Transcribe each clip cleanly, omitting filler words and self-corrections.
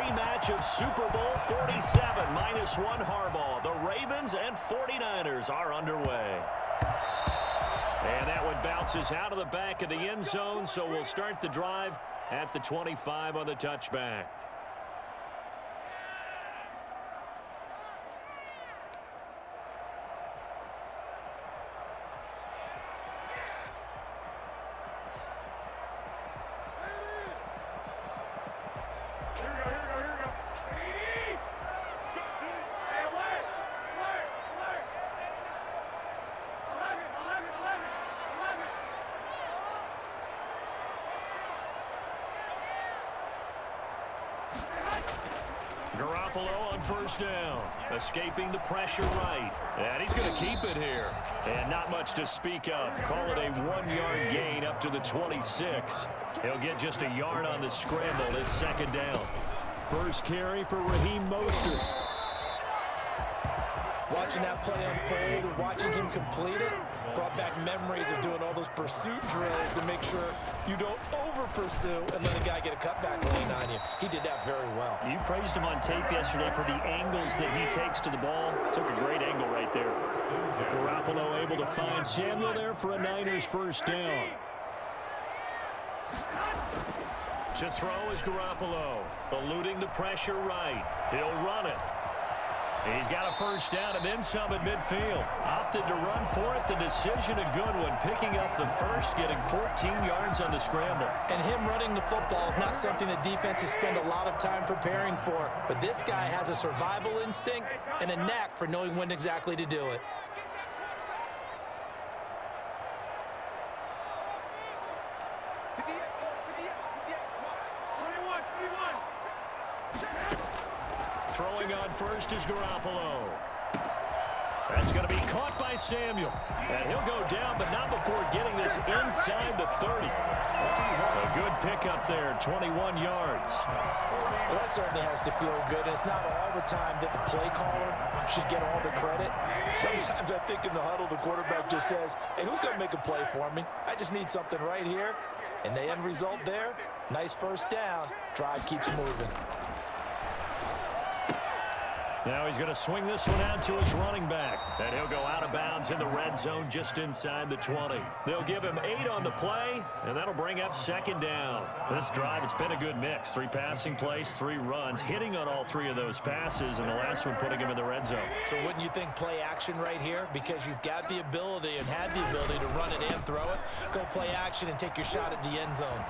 rematch of Super Bowl 47, -1 Harbaugh. The Ravens and 49ers are underway. And that one bounces out of the back of the end zone, so we'll start the drive at the 25 on the touchback. Garoppolo on first down, escaping the pressure right, and he's going to keep it here. And not much to speak of. Call it a 1-yard gain up to the 26. He'll get just a yard on the scramble. It's second down. First carry for Raheem Mostert. Watching that play unfold and watching him complete it brought back memories of doing all those pursuit drills to make sure you don't over-pursue and let a guy get a cutback lane on you. He did that very well. You praised him on tape yesterday for the angles that he takes to the ball. Took a great angle right there. Garoppolo able to find Samuel there for a Niners first down. To throw is Garoppolo, eluding the pressure right. He'll run it. He's got a first down and then some at midfield. Opted to run for it. The decision a good one. Picking up the first, getting 14 yards on the scramble. And him running the football is not something that defenses spend a lot of time preparing for. But this guy has a survival instinct and a knack for knowing when exactly to do it. Throwing on first is Garoppolo. That's going to be caught by Samuel. And he'll go down, but not before getting this inside the 30. A good pickup there, 21 yards. Well, that certainly has to feel good. And it's not all the time that the play caller should get all the credit. Sometimes I think in the huddle, the quarterback just says, hey, who's going to make a play for me? I just need something right here. And the end result there, nice first down. Drive keeps moving. Now he's going to swing this one out to his running back. And he'll go out of bounds in the red zone just inside the 20. They'll give him 8 on the play, and that'll bring up second down. This drive, it's been a good mix. 3 passing plays, 3 runs, hitting on all 3 of those passes, and the last one putting him in the red zone. So wouldn't you think play action right here? Because you've got the ability and had the ability to run it and throw it. Go play action and take your shot at the end zone.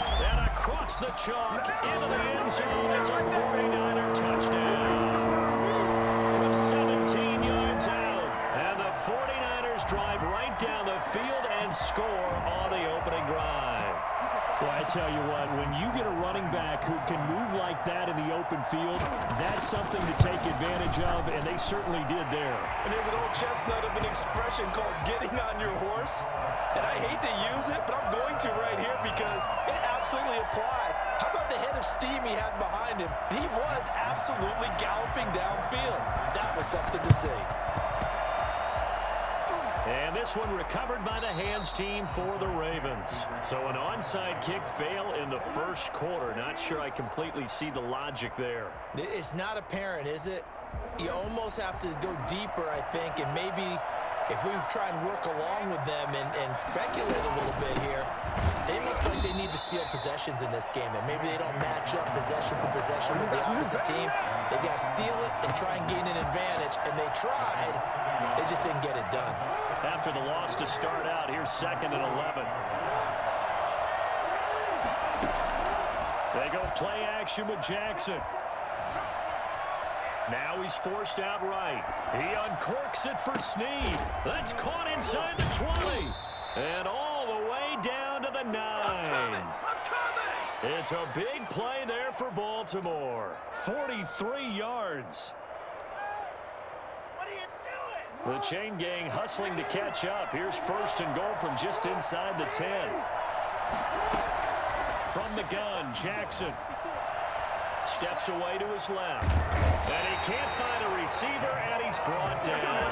And across the chalk into the end zone. It's a 49er touchdown from 17 yards out. And the 49ers drive right down the field and score on the opening drive. Well, I tell you what, when you get a running back who can move like that in the open field, that's something to take advantage of, and they certainly did there. And there's an old chestnut of an expression called getting on your horse. And I hate to use it, but I'm going to right here because it absolutely applies. How about the head of steam he had behind him? He was absolutely galloping downfield. That was something to see. And this one recovered by the hands team for the Ravens. So an onside kick fail in the first quarter. Not sure I completely see the logic there. It's not apparent, is it? You almost have to go deeper, I think, and maybe if we try and work along with them and speculate a little bit here, they must like they need to steal possessions in this game, and maybe they don't match up possession for possession with the opposite team. They got to steal it and try and gain an advantage, and they tried. They just didn't get it done. After the loss to start out, here's 2nd and 11. They go play action with Jackson. Now he's forced out right. He uncorks it for Snead. That's caught inside the 20. And all the way down to the 9. It's a big play there for Baltimore. 43 yards. The chain gang hustling to catch up. Here's 1st and goal from just inside the 10. From the gun, Jackson steps away to his left. And he can't find a receiver, and he's brought down.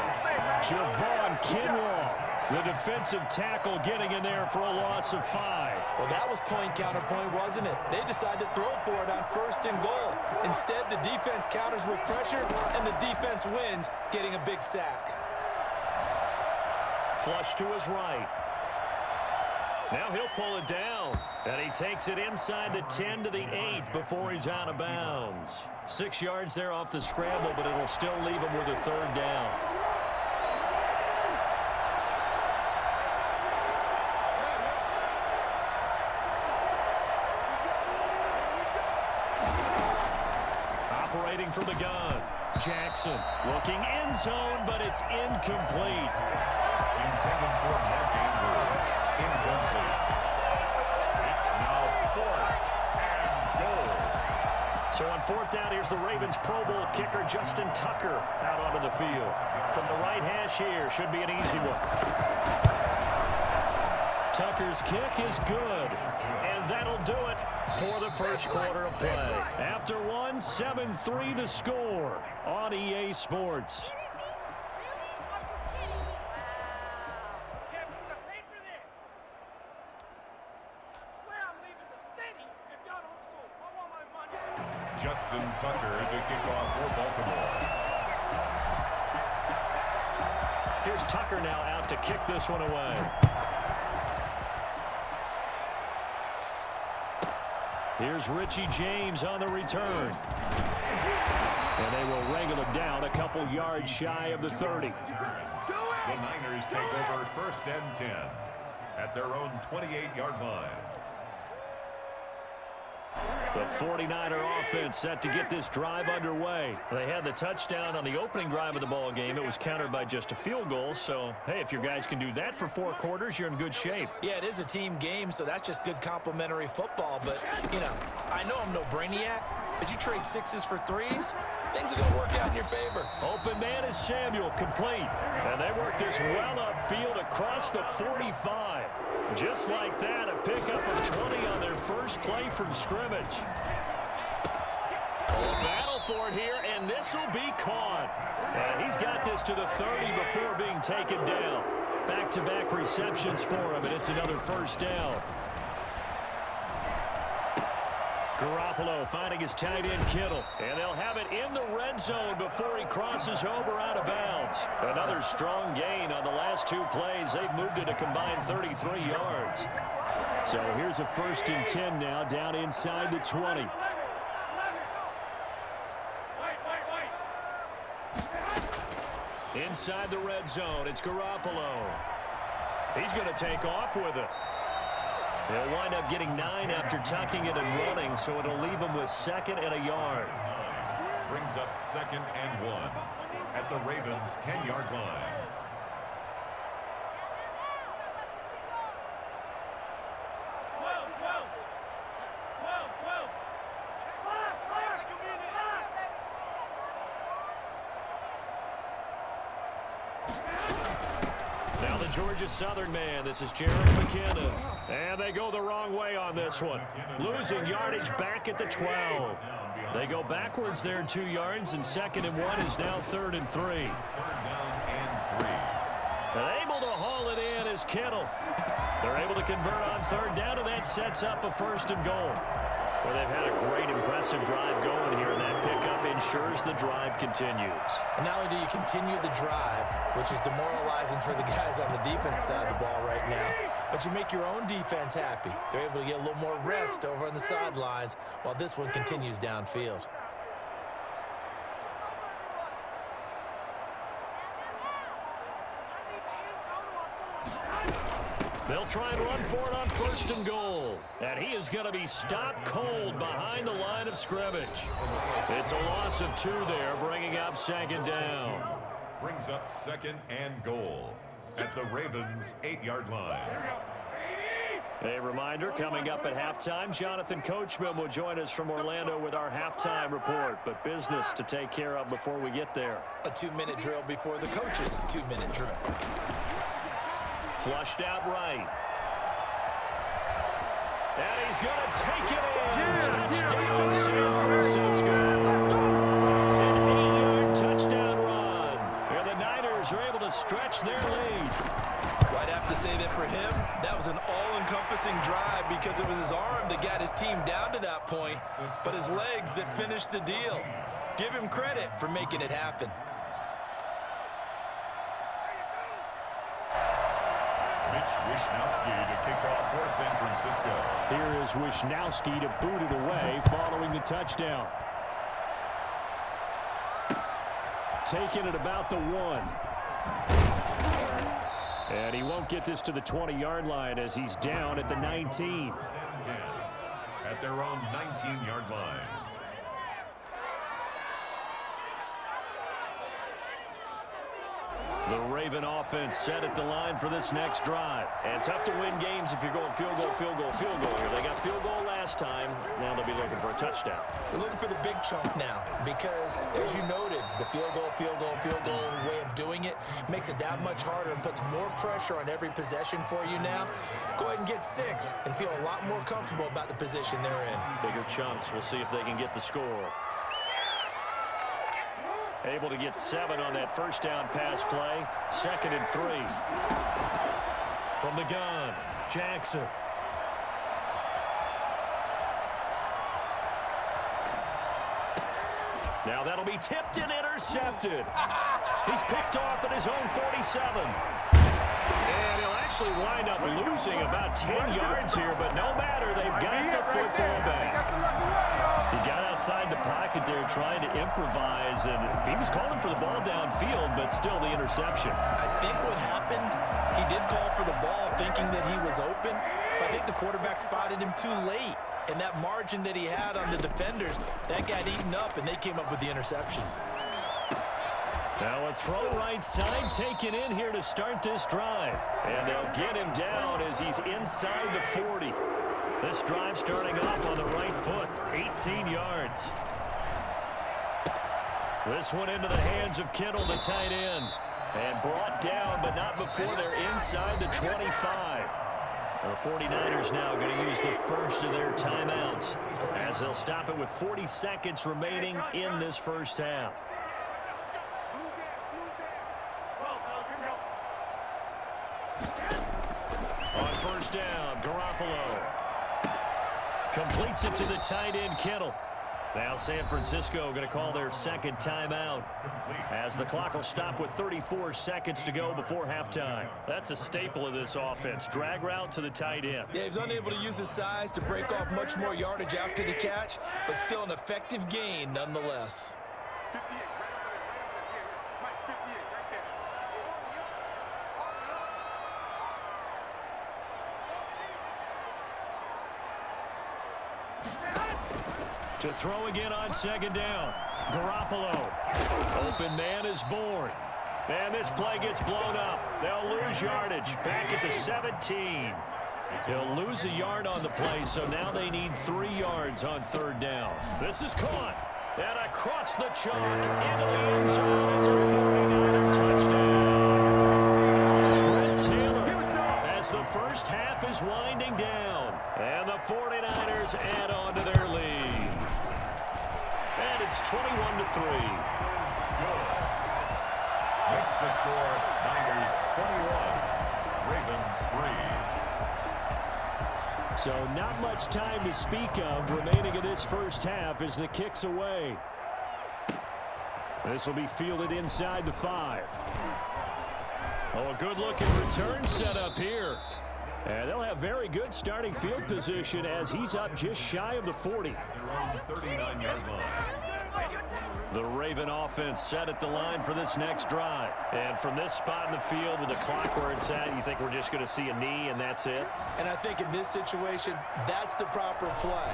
Javon Kinlaw The defensive tackle getting in there for a loss of 5. Well, that was point counterpoint, wasn't it? They decided to throw for it on 1st and goal. Instead, the defense counters with pressure, and the defense wins, getting a big sack. Flush to his right. Now he'll pull it down. And he takes it inside the 10 to the 8 before he's out of bounds. 6 yards there off the scramble, but it'll still leave him with a 3rd down. Operating from the gun. Jackson looking end zone, but it's incomplete. Intended for marking words. Incomplete. It's now 4th and goal. So on 4th down, here's the Ravens Pro Bowl kicker Justin Tucker out onto the field. From the right hash here, should be an easy one. Tucker's kick is good, and that'll do it for the first quarter of play. After one, 7-3 the score on EA Sports. Justin Tucker to kick off for Baltimore. Here's Tucker now out to kick this one away. Here's Richie James on the return. And they will wrangle him down a couple yards shy of the 30. The Niners take over 1st and 10 at their own 28-yard line. The 49er offense set to get this drive underway. They had the touchdown on the opening drive of the ball game. It was countered by just a field goal. So, hey, if your guys can do that for 4 quarters, you're in good shape. Yeah, it is a team game, so that's just good complimentary football. But, you know, I know I'm no brainiac, but you trade 6s for 3s, things are going to work out in your favor. Open man is Samuel, complete. And they work this well upfield across the 45. Just like that, a pickup of 20 on their first play from scrimmage. A battle for it here, and this will be caught. And he's got this to the 30 before being taken down. Back-to-back receptions for him, and it's another 1st down. Garoppolo finding his tight end Kittle. And they'll have it in the red zone before he crosses over out of bounds. Another strong gain on the last 2 plays. They've moved it a combined 33 yards. So here's a 1st and 10 now down inside the 20. Inside the red zone, it's Garoppolo. He's going to take off with it. They'll wind up getting 9 after tucking it and running, so it'll leave them with 2nd and a yard. Brings up 2nd and 1 at the Ravens' 10-yard line. Now the Georgia Southern man. This is Jared McKinnon. And they go the wrong way on this one. Losing yardage back at the 12. They go backwards there 2 yards, and 2nd and 1 is now 3rd and 3. And able to haul it in is Kittle. They're able to convert on 3rd down, and that sets up a 1st and goal. Well, they've had a great, impressive drive going here, and that pickup ensures the drive continues. And not only do you continue the drive, which is demoralizing for the guys on the defense side of the ball right now, but you make your own defense happy. They're able to get a little more rest over on the sidelines while this one continues downfield. They'll try and run for it on 1st and goal. And he is going to be stopped cold behind the line of scrimmage. It's a loss of 2 there, bringing up 2nd down. Brings up 2nd and goal at the Ravens' 8-yard line. A reminder, coming up at halftime, Jonathan Coachman will join us from Orlando with our halftime report. But business to take care of before we get there. A 2-minute drill before the coach's 2-minute drill. Flushed out right. And he's going to take it in. Touchdown, San Francisco. An 8-yard touchdown run. And the Niners are able to stretch their lead. Well, because it was his arm that got his team down to that point, but his legs that finished the deal. Give him credit for making it happen. Wishnowski to kick off for San Francisco. Here is Wishnowski to boot it away following the touchdown. Taking it about the 1. And he won't get this to the 20-yard line as he's down at the 19. At their own 19-yard line. The Raven offense set at the line for this next drive. And tough to win games if you're going field goal, field goal, field goal here. They got field goal last time. Now they'll be looking for a touchdown. They're looking for the big chunk now because, as you noted, the field goal way of doing it makes it that much harder and puts more pressure on every possession for you now. Go ahead and get 6 and feel a lot more comfortable about the position they're in. Bigger chunks. We'll see if they can get the score. Able to get 7 on that first down pass play. 2nd and 3. From the gun, Jackson. Now that'll be tipped and intercepted. He's picked off at his own 47. And he'll actually wind up losing about 10 yards here, but no matter, they've got the football back. He got outside the pocket there trying to improvise, and he was calling for the ball downfield, but still the interception. I think what happened, he did call for the ball thinking that he was open, but I think the quarterback spotted him too late. And that margin that he had on the defenders, that got eaten up, and they came up with the interception. Now a throw right side taken in here to start this drive. And they'll get him down as he's inside the 40. This drive starting off on the right foot, 18 yards. This one into the hands of Kittle, the tight end. And brought down, but not before they're inside the 25. The 49ers now going to use the first of their timeouts as they'll stop it with 40 seconds remaining in this first half. On first down, Garoppolo completes it to the tight end, Kittle. Now San Francisco going to call their second timeout as the clock will stop with 34 seconds to go before halftime. That's a staple of this offense. Drag route to the tight end. Yeah, he's unable to use his size to break off much more yardage after the catch, but still an effective gain nonetheless. To throw again on second down. Garoppolo. Open man is born. And this play gets blown up. They'll lose yardage. Back at the 17. He'll lose a yard on the play, so now they need 3 yards on third down. This is caught. And across the chalk into the end zone. It's a 49er touchdown. Trent Taylor as the first half is winding down. And the 49ers add on to their lead. And it's 21-3. Makes the score Niners 21, Ravens 3. So not much time to speak of remaining in this first half as the kick's away. This will be fielded inside the 5. Oh, a good-looking return set up here. And they'll have very good starting field position as he's up just shy of the 40. Their own 39-yard line. The Raven offense set at the line for this next drive. And from this spot in the field with the clock where it's at, you think we're just going to see a knee and that's it? And I think in this situation, that's the proper play.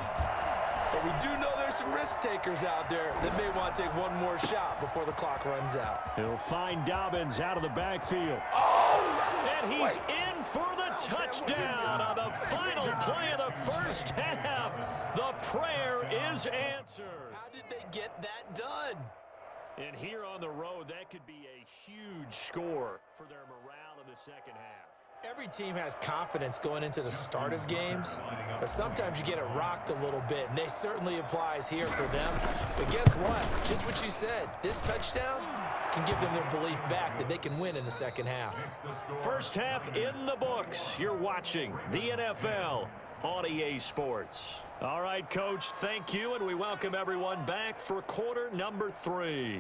But we do know there's some risk takers out there that may want to take one more shot before the clock runs out. He'll find Dobbins out of the backfield. And he's in for the touchdown on the final play of the first half. The prayer is answered. How did they get that done? And here on the road, that could be a huge score for their morale in the second half. Every team has confidence going into the start of games, but sometimes you get it rocked a little bit, and this certainly applies here for them. But guess what? Just what you said, this touchdown can give them their belief back that they can win in the second half. First half in the books. You're watching the NFL on EA Sports. All right, Coach, thank you, and we welcome everyone back for quarter number 3.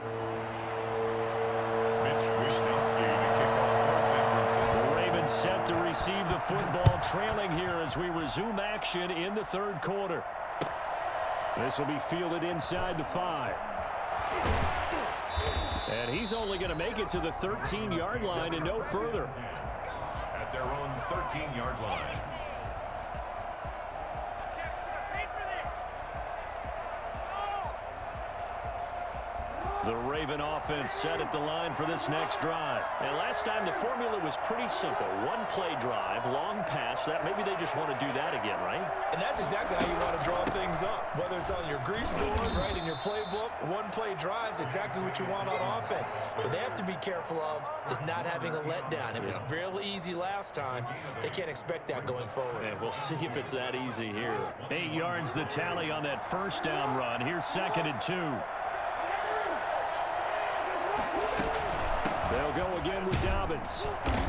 The Ravens set to receive the football, trailing here as we resume action in the third quarter. This will be fielded inside the 5. And he's only going to make it to the 13-yard line and no further. At their own 13-yard line. The Raven offense set at the line for this next drive. And last time the formula was pretty simple. One-play drive, long pass. That maybe they just want to do that again, right? And that's exactly how you want to draw things up. Whether it's on your grease board, right, in your playbook, one-play drives, exactly what you want on offense. What they have to be careful of is not having a letdown. It was real easy last time. They can't expect that going forward. And we'll see if it's that easy here. 8 yards the tally on that first down run. Here's 2nd and 2. They'll go again with Dobbins.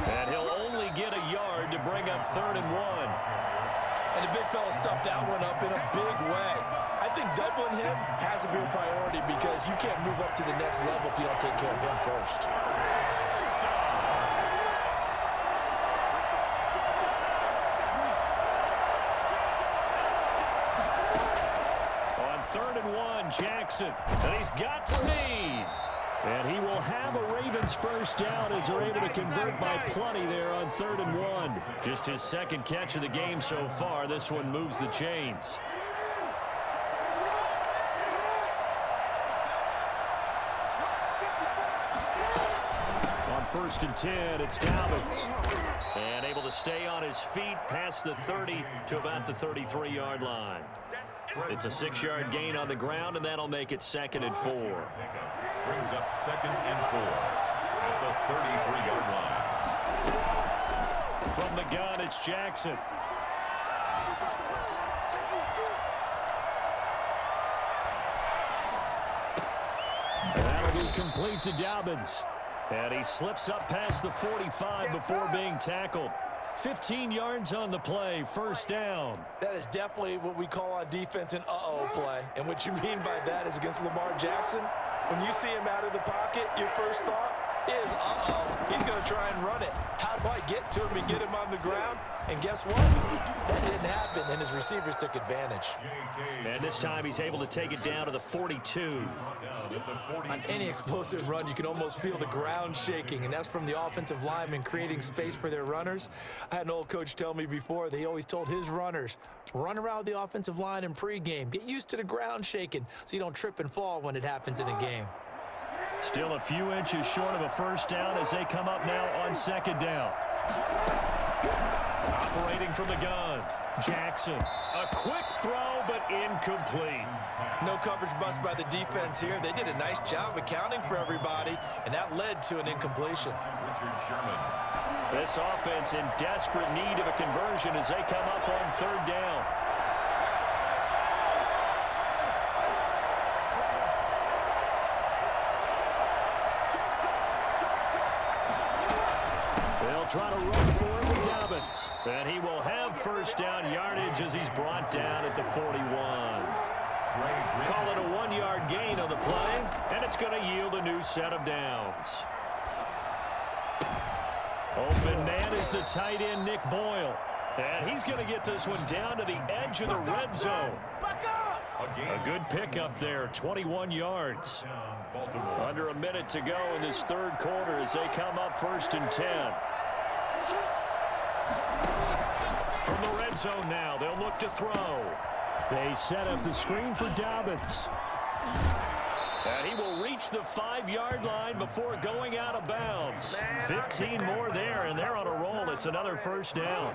And he'll only get a yard to bring up 3rd and 1. And the big fella stuffed that one up in a big way. I think doubling him has to be a priority because you can't move up to the next level if you don't take care of him first. On 3rd and 1, Jackson. And he's got Snead. And he will have a Ravens first down as they're able to convert by plenty there on 3rd and 1. Just his 2nd catch of the game so far. This one moves the chains. On 1st and 10, it's Dobbins. And able to stay on his feet past the 30 to about the 33-yard line. It's a 6-yard gain on the ground, and that'll make it 2nd and 4. Brings up 2nd and 4 at the 33-yard line. From the gun, it's Jackson. That'll be complete to Dobbins. And he slips up past the 45 before being tackled. 15 yards on the play, first down. That is definitely what we call on defense an uh-oh play. And what you mean by that is against Lamar Jackson, when you see him out of the pocket, your first thought is, uh-oh, he's going to try and run it. How do I get to him and get him on the ground? And guess what? That didn't happen, and his receivers took advantage. And this time he's able to take it down to the 42. On any explosive run, you can almost feel the ground shaking, and that's from the offensive linemen creating space for their runners. I had an old coach tell me before, they always told his runners, run around the offensive line in pregame. Get used to the ground shaking so you don't trip and fall when it happens in a game. Still a few inches short of a first down as they come up now on 2nd down. Operating from the gun, Jackson. A quick throw, but incomplete. No coverage bust by the defense here. They did a nice job accounting for everybody, and that led to an incompletion. This offense in desperate need of a conversion as they come up on 3rd down. They'll try to run for it with Dobbins. And he will have first down yardage as he's brought down at the 41. Call it a 1-yard gain on the play, and it's going to yield a new set of downs. Open man is the tight end, Nick Boyle. And he's going to get this one down to the edge of the red zone. A good pickup there, 21 yards. Under a minute to go in this third quarter as they come up 1st and 10. From the red zone now, they'll look to throw. They set up the screen for Dobbins. And he will reach the 5-yard line before going out of bounds. 15 more there, and they're on a roll. It's another first down.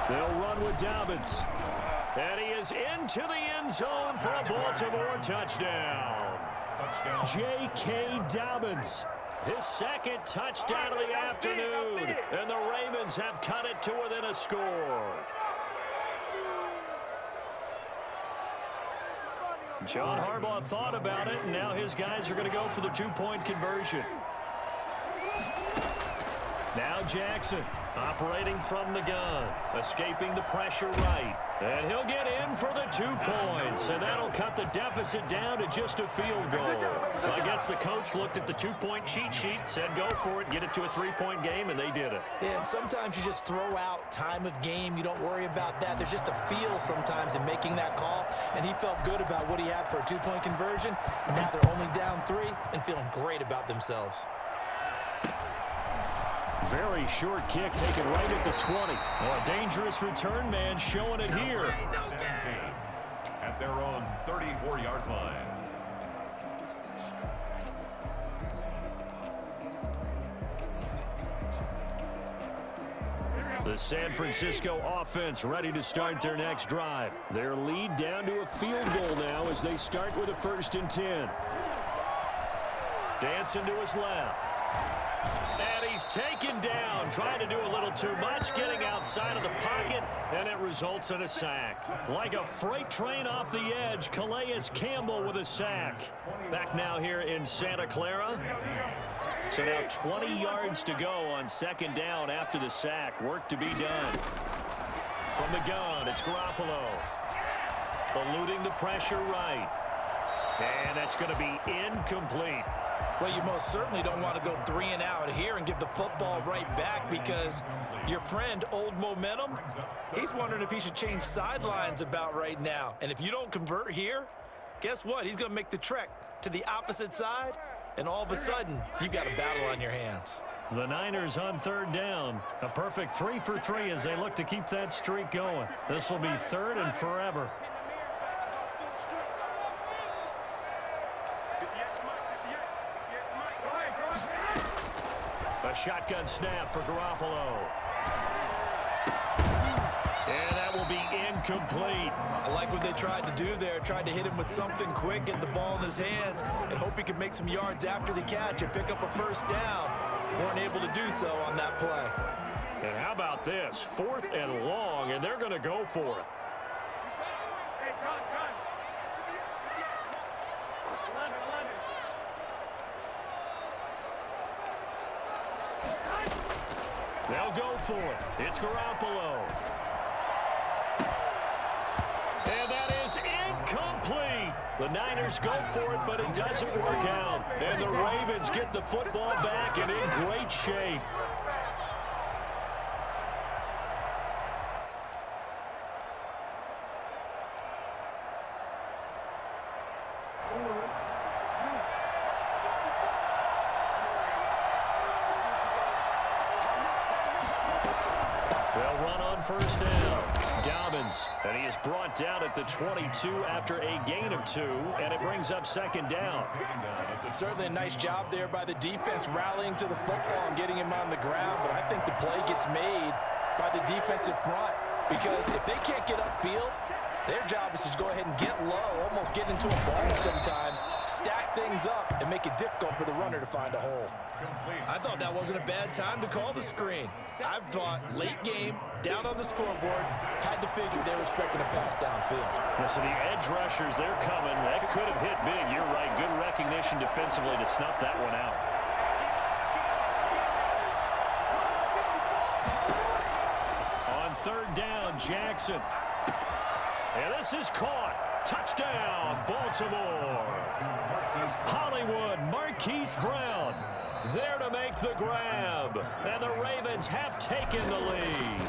They'll run with Dobbins. And he is into the end zone for a Baltimore touchdown. J.K. Dobbins, his 2nd touchdown of the afternoon. And the Ravens have cut it to within a score. John Harbaugh thought about it, and now his guys are going to go for the two-point conversion. Now Jackson operating from the gun, escaping the pressure right. And he'll get in for the 2 points, and that'll cut the deficit down to just a field goal. I guess the coach looked at the 2-point cheat sheet, said go for it, get it to a 3-point game, and they did it. Yeah, and sometimes you just throw out time of game. You don't worry about that. There's just a feel sometimes in making that call, and he felt good about what he had for a 2-point conversion, and now they're only down 3 and feeling great about themselves. Very short kick taken right at the 20. Oh, a dangerous return man showing it here. At their own 34-yard line. The San Francisco offense ready to start their next drive. Their lead down to a field goal now as they start with a 1st and 10. Dancing to his left. And he's taken down, trying to do a little too much, getting outside of the pocket, and it results in a sack. Like a freight train off the edge, Calais Campbell with a sack. Back now here in Santa Clara. So now 20 yards to go on 2nd down after the sack. Work to be done. From the gun, it's Garoppolo. Eluding the pressure right. And that's going to be incomplete. Well, you most certainly don't want to go 3 and out here and give the football right back, because your friend, Old Momentum, he's wondering if he should change sidelines about right now. And if you don't convert here, guess what? He's going to make the trek to the opposite side, and all of a sudden, you've got a battle on your hands. The Niners on 3rd down. A perfect 3 for 3 as they look to keep that streak going. This will be 3rd and forever. A shotgun snap for Garoppolo. And that will be incomplete. I like what they tried to do there. Tried to hit him with something quick, get the ball in his hands, and hope he could make some yards after the catch and pick up a 1st down. Weren't able to do so on that play. And how about this? 4th and long, and they're going to go for it. They'll go for it. It's Garoppolo. And that is incomplete. The Niners go for it, but it doesn't work out. And the Ravens get the football back and in great shape. They'll run on 1st down. Dobbins, and he is brought down at the 22 after a gain of 2, and it brings up 2nd down. Certainly a nice job there by the defense, rallying to the football and getting him on the ground, but I think the play gets made by the defensive front, because if they can't get upfield, their job is to go ahead and get low, almost get into a ball sometimes, stack things up, and make it difficult for the runner to find a hole. I thought that wasn't a bad time to call the screen. I thought late game, down on the scoreboard, had to figure they were expecting a pass downfield. So the edge rushers, they're coming. That could have hit big. You're right. Good recognition defensively to snuff that one out. On 3rd down, Jackson. And this is caught. Touchdown, Baltimore. Hollywood, Marquise Brown there to make the grab. And the Ravens have taken the lead.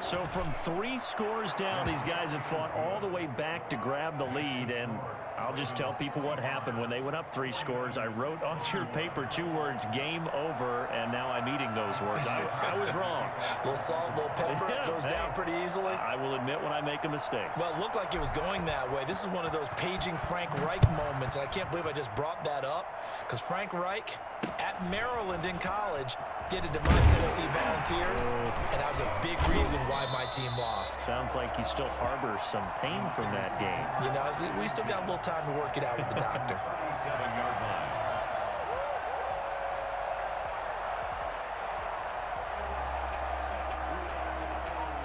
So from 3 scores down, these guys have fought all the way back to grab the lead. And I'll just tell people what happened when they went up 3 scores. I wrote on your paper 2 words, game over, and now I'm eating those words. I was wrong. A little salt, a little pepper, Yeah, goes down pretty easily. I will admit when I make a mistake. Well, it looked like it was going that way. This is one of those paging Frank Reich moments, and I can't believe I just brought that up, because Frank Reich at Maryland in college did it to my Tennessee Volunteers, and that was a big reason why my team lost. Sounds like he still harbors some pain from that game. You know, we still got a little time to work it out with the doctor. 7-yard line.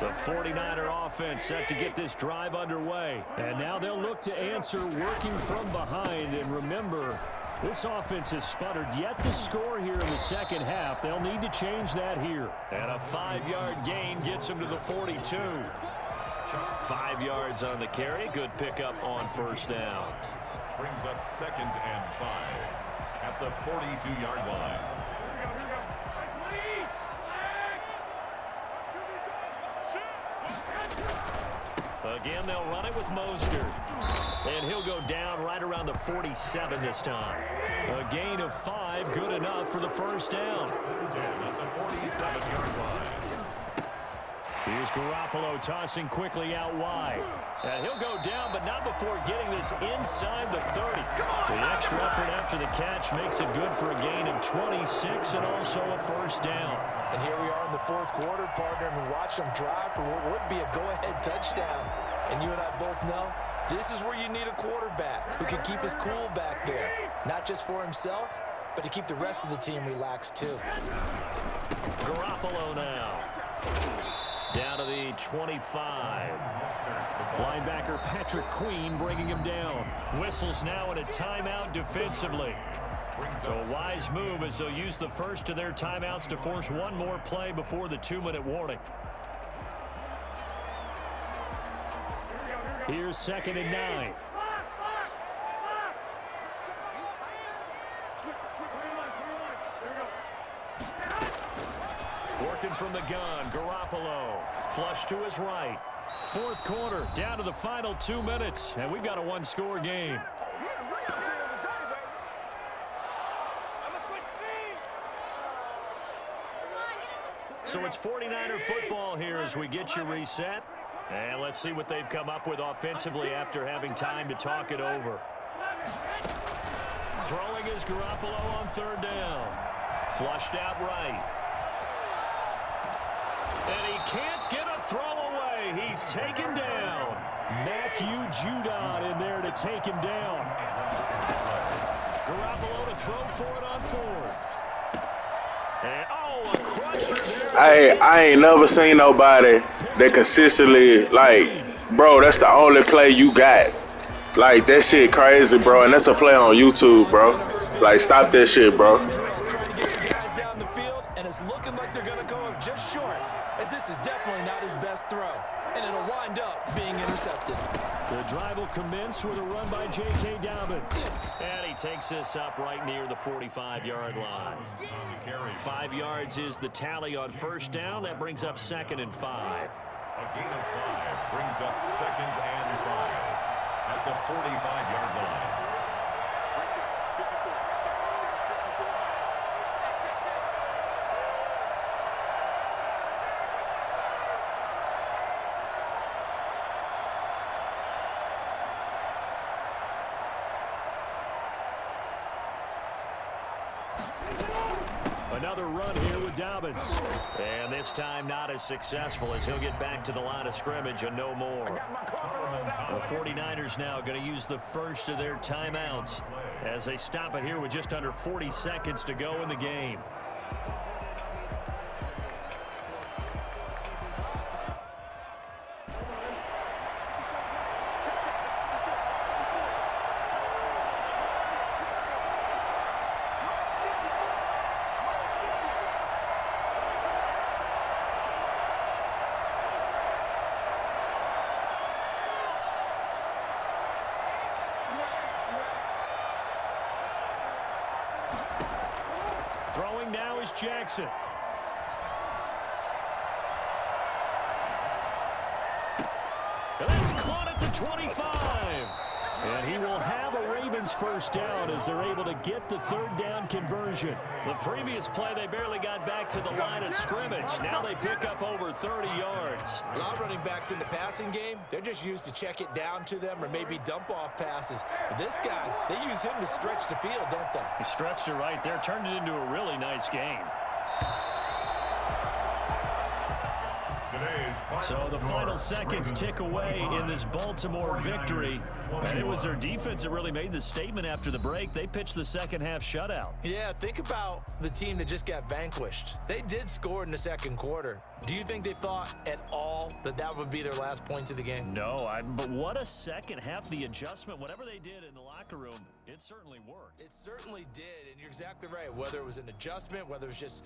The 49er offense set to get this drive underway. And now they'll look to answer working from behind. And remember, this offense has sputtered yet to score here in the second half. They'll need to change that here. And a 5-yard gain gets them to the 42. 5 yards on the carry. Good pickup on first down. Brings up 2nd and 5 at the 42-yard line. Again, they'll run it with Mostert. And he'll go down right around the 47 this time. A gain of 5, good enough for the first down. 10 at the 47-yard line. Here's Garoppolo tossing quickly out wide. And he'll go down, but not before getting this inside the 30. The extra effort after the catch makes it good for a gain of 26 and also a first down. And here we are in the fourth quarter, partner, and watch them drive for what would be a go-ahead touchdown. And you and I both know this is where you need a quarterback who can keep his cool back there. Not just for himself, but to keep the rest of the team relaxed too. Garoppolo now. Down to the 25. Linebacker Patrick Queen bringing him down. Whistles now in a timeout defensively. So a wise move as they'll use the first of their timeouts to force one more play before the 2-minute warning. Here's 2nd and 9. Working from the gun, Garoppolo. Flush to his right. Fourth quarter, down to the final 2 minutes, and we've got a one-score game. So it's 49er football here as we get you reset. And let's see what they've come up with offensively after having time to talk it over. Throwing is Garoppolo on 3rd down. Flushed out right. And he can't get a throw away. He's taken down. Matthew Judon in there to take him down. Garoppolo to throw for it on 4th. And, a crusher there. I ain't never seen nobody that consistently, like, bro, that's the only play you got. Like, that shit crazy, bro. And that's a play on YouTube, bro. Like, stop that shit, bro. Trying to get these guys down the field, and it's looking like they're going to go up just short, as this is definitely not his best throw, and it'll wind up being intercepted. The drive will commence with a run by J.K. Dobbins. And he takes this up right near the 45-yard line. 5 yards is the tally on first down. That brings up 2nd and 5. A gain of 5 brings up 2nd and 5 at the 45-yard line. Another run here with Dobbins. And this time not as successful as he'll get back to the line of scrimmage and no more. The 49ers now going to use the first of their timeouts as they stop it here with just under 40 seconds to go in the game. Throwing now is Jackson. And that's caught at the 25. And he will have a Ravens first down as they're able to get the 3rd down conversion. The previous play, they barely got back to the line of scrimmage. Now they pick up over 30 yards. A lot of running backs in the passing game, they're just used to check it down to them or maybe dump off passes. But this guy, they use him to stretch the field, don't they? He stretched it right there, turned it into a really nice game. So the final seconds tick away in this Baltimore victory. And it was their defense that really made the statement after the break. They pitched the second half shutout. Yeah, think about the team that just got vanquished. They did score in the second quarter. Do you think they thought at all that that would be their last points of the game? No, but what a second half. The adjustment, whatever they did in the locker room, it certainly worked. It certainly did, and you're exactly right. Whether it was an adjustment, whether it was just